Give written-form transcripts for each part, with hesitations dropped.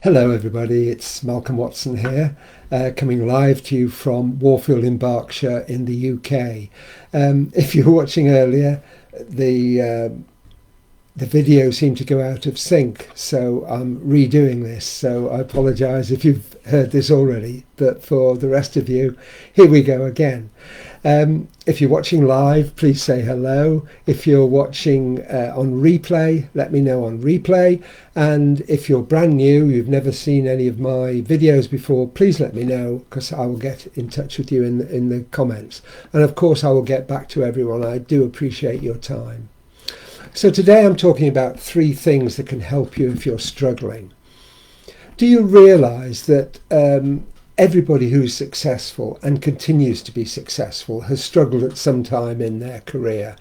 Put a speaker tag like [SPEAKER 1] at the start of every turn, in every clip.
[SPEAKER 1] Hello everybody, it's Malcolm Watson here, coming live to you from Warfield in Berkshire in the UK. If you were watching earlier, the the video seemed to go out of sync, so I'm redoing this. So I apologise if you've heard this already, but for the rest of you, here we go again. If you're watching live, please say hello. If you're watching on replay, let me know on replay. And if you're brand new, you've never seen any of my videos before, please let me know, because I will get in touch with you in the comments. And of course, I will get back to everyone. I do appreciate your time. So today I'm talking about 3 things that can help you if you're struggling. Do you realise that everybody who's successful and continues to be successful has struggled at some time in their career?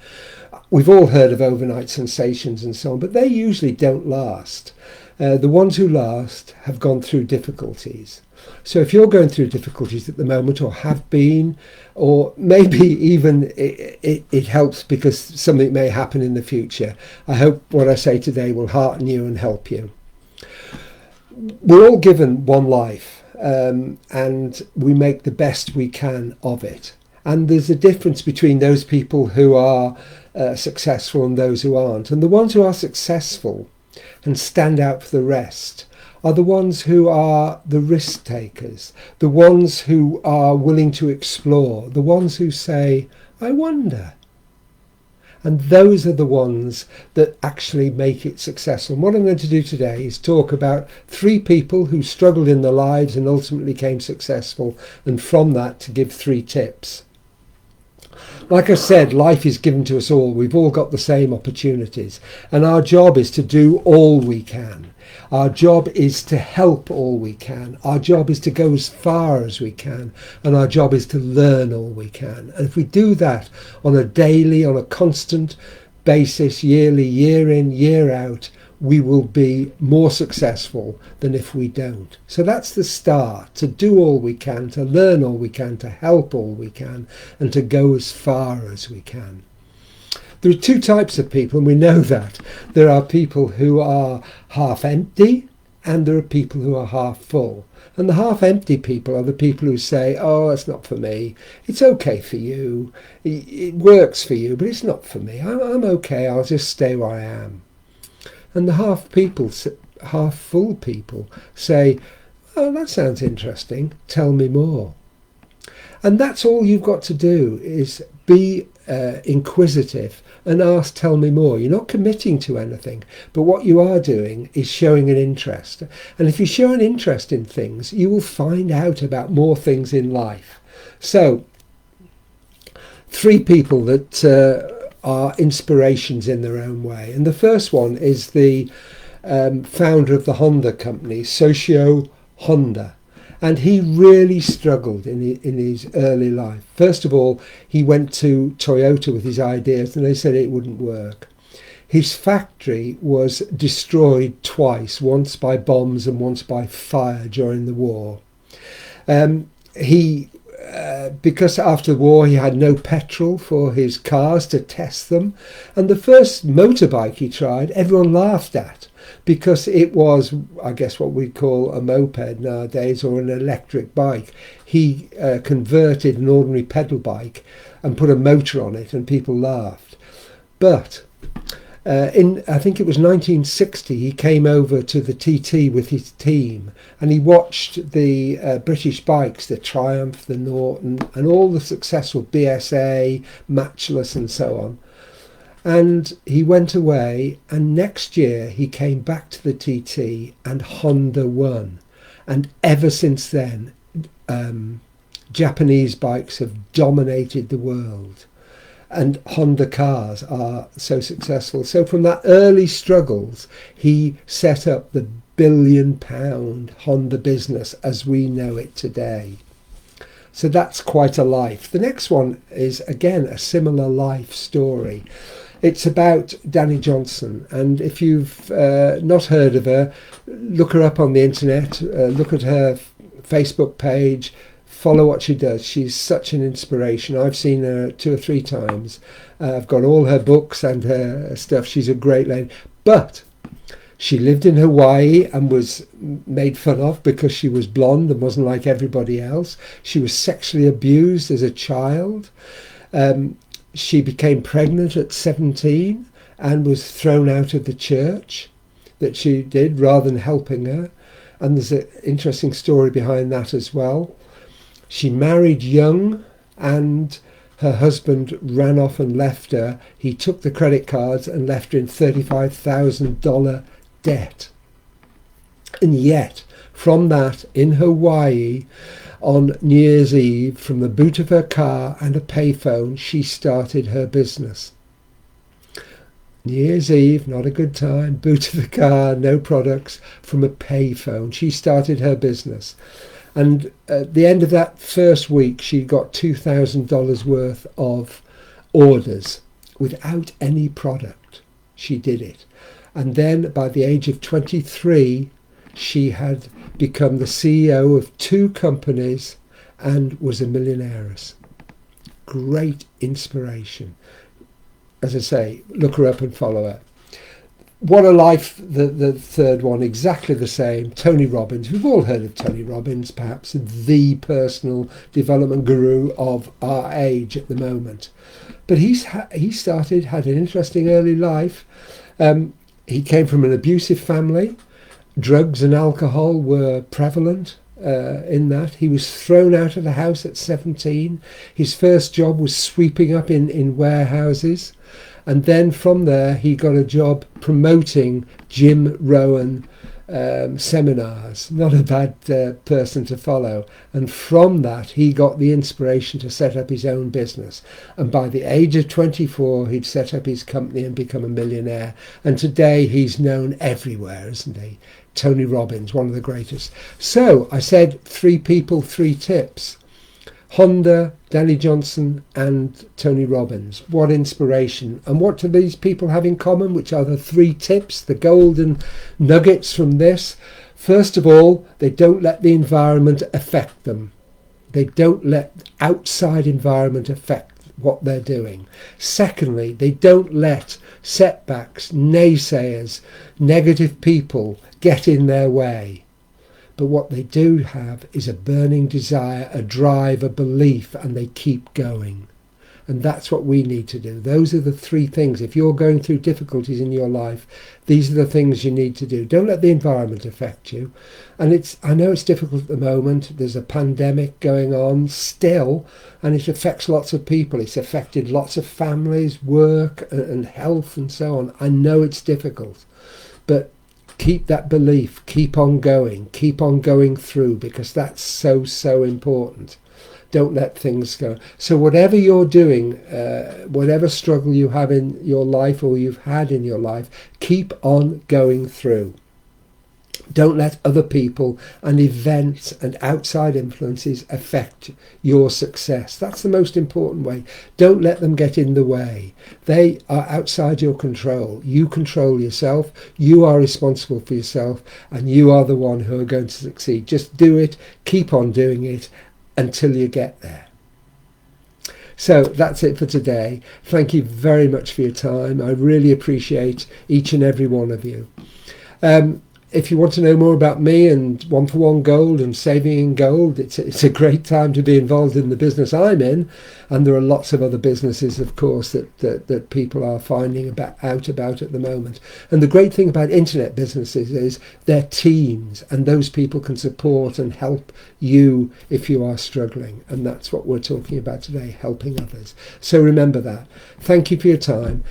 [SPEAKER 1] We've all heard of overnight sensations and so on, but they usually don't last. The ones who last have gone through difficulties. So if you're going through difficulties at the moment, or have been, or maybe even it helps because something may happen in the future, I hope what I say today will hearten you and help you. We're all given one life, and we make the best we can of it. And there's a difference between those people who are successful and those who aren't. And the ones who are successful and stand out for the rest are the ones who are the risk takers, the ones who are willing to explore, the ones who say, I wonder. And those are the ones that actually make it successful. And what I'm going to do today is talk about 3 people who struggled in their lives and ultimately became successful, and from that to give 3 tips. Like I said, life is given to us all. We've all got the same opportunities, and our job is to do all we can. Our job is to help all we can. Our job is to go as far as we can, and our job is to learn all we can. And if we do that on a daily, on a constant basis, yearly, year in, year out, we will be more successful than if we don't. So that's the start: to do all we can, to learn all we can, to help all we can, and to go as far as we can. There are 2 types of people, and we know that. There are people who are half empty, and there are people who are half full. And the half empty people are the people who say, oh, it's not for me. It's okay for you. It works for you, but it's not for me. I'm okay. I'll just stay where I am. And the half full people say, oh, that sounds interesting. Tell me more. And that's all you've got to do, is be inquisitive and ask, tell me more. You're not committing to anything, but what you are doing is showing an interest. And if you show an interest in things, you will find out about more things in life. So 3 people that are inspirations in their own way. And the first one is the founder of the Honda company, Soichiro Honda. And he really struggled in his early life. First of all, he went to Toyota with his ideas, and they said it wouldn't work. His factory was destroyed twice, once by bombs and once by fire during the war. Because after the war he had no petrol for his cars to test them, and the first motorbike he tried, everyone laughed at, because it was, I guess, what we'd call a moped nowadays, or an electric bike. He converted an ordinary pedal bike and put a motor on it, and people laughed. But in, I think it was 1960, he came over to the TT with his team, and he watched the British bikes, the Triumph, the Norton, and all the successful BSA, Matchless and so on. And he went away, and next year he came back to the TT, and Honda won. And ever since then, Japanese bikes have dominated the world, and Honda cars are so successful. So from that early struggles, he set up the £1 billion Honda business as we know it today. So that's quite a life. The next one is, again, a similar life story. It's about Danny Johnson, and if you've not heard of her, look her up on the internet, look at her Facebook page, follow what she does. She's such an inspiration. I've seen her 2 or 3 times. I've got all her books and her stuff. She's a great lady. But She lived in Hawaii and was made fun of because she was blonde and wasn't like everybody else. She was sexually abused as a child. She became pregnant at 17 and was thrown out of the church that she did rather than helping her. And there's an interesting story behind that as well. She married young and her husband ran off and left her. He took the credit cards and left her in $35,000 debt. And yet, from that, in Hawaii, on New Year's Eve, from the boot of her car and a payphone, she started her business. New Year's Eve, not a good time, boot of the car, no products, from a payphone. She started her business. And at the end of that first week, she got $2,000 worth of orders without any product. She did it. And then by the age of 23, she had become the CEO of 2 companies and was a millionaire. Great inspiration. As I say, look her up and follow her. What a Life, the third one, exactly the same. Tony Robbins. We've all heard of Tony Robbins, perhaps the personal development guru of our age at the moment. But he had an interesting early life. He came from an abusive family. Drugs and alcohol were prevalent in that. He was thrown out of the house at 17. His first job was sweeping up in warehouses. And then from there, he got a job promoting Jim Rohn seminars. Not a bad person to follow. And from that, he got the inspiration to set up his own business. And by the age of 24, he'd set up his company and become a millionaire. And today, he's known everywhere, isn't he? Tony Robbins, one of the greatest. So I said 3 people, 3 tips. Honda, Danny Johnson and Tony Robbins. What inspiration. And what do these people have in common, which are the 3 tips, the golden nuggets from this? First of all, they don't let the environment affect them. They don't let outside environment affect what they're doing. Secondly, they don't let setbacks, naysayers, negative people get in their way. But what they do have is a burning desire, a drive, a belief, and they keep going. And that's what we need to do. Those are the 3 things. If you're going through difficulties in your life, these are the things you need to do. Don't let the environment affect you. And I know it's difficult at the moment. There's a pandemic going on still, and it affects lots of people. It's affected lots of families, work, and health, and so on. I know it's difficult, but keep that belief, keep on going through, because that's so important. Don't let things go. So whatever you're doing, whatever struggle you have in your life or you've had in your life, keep on going through. Don't let other people and events and outside influences affect your success. That's the most important way. Don't let them get in the way. They are outside your control. You control yourself. You are responsible for yourself, and you are the one who are going to succeed. Just do it. Keep on doing it until you get there. So that's it for today. Thank you very much for your time. I really appreciate each and every one of you. If you want to know more about me and 1-for-1 Gold and saving in gold, it's a great time to be involved in the business I'm in. And there are lots of other businesses, of course, that people are finding out about at the moment. And the great thing about internet businesses is they're teams, and those people can support and help you if you are struggling. And that's what we're talking about today, helping others. So remember that. Thank you for your time.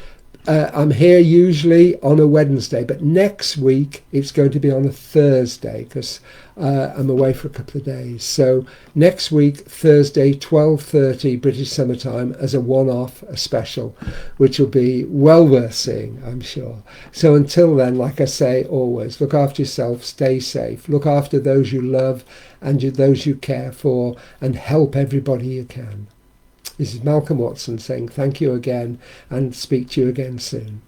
[SPEAKER 1] I'm here usually on a Wednesday, but next week it's going to be on a Thursday because I'm away for a couple of days. So next week, Thursday, 12:30 British Summer Time, as a one-off, a special, which will be well worth seeing, I'm sure. So until then, like I say always, look after yourself, stay safe, look after those you love and those you care for, and help everybody you can. This is Malcolm Watson saying thank you again, and speak to you again soon.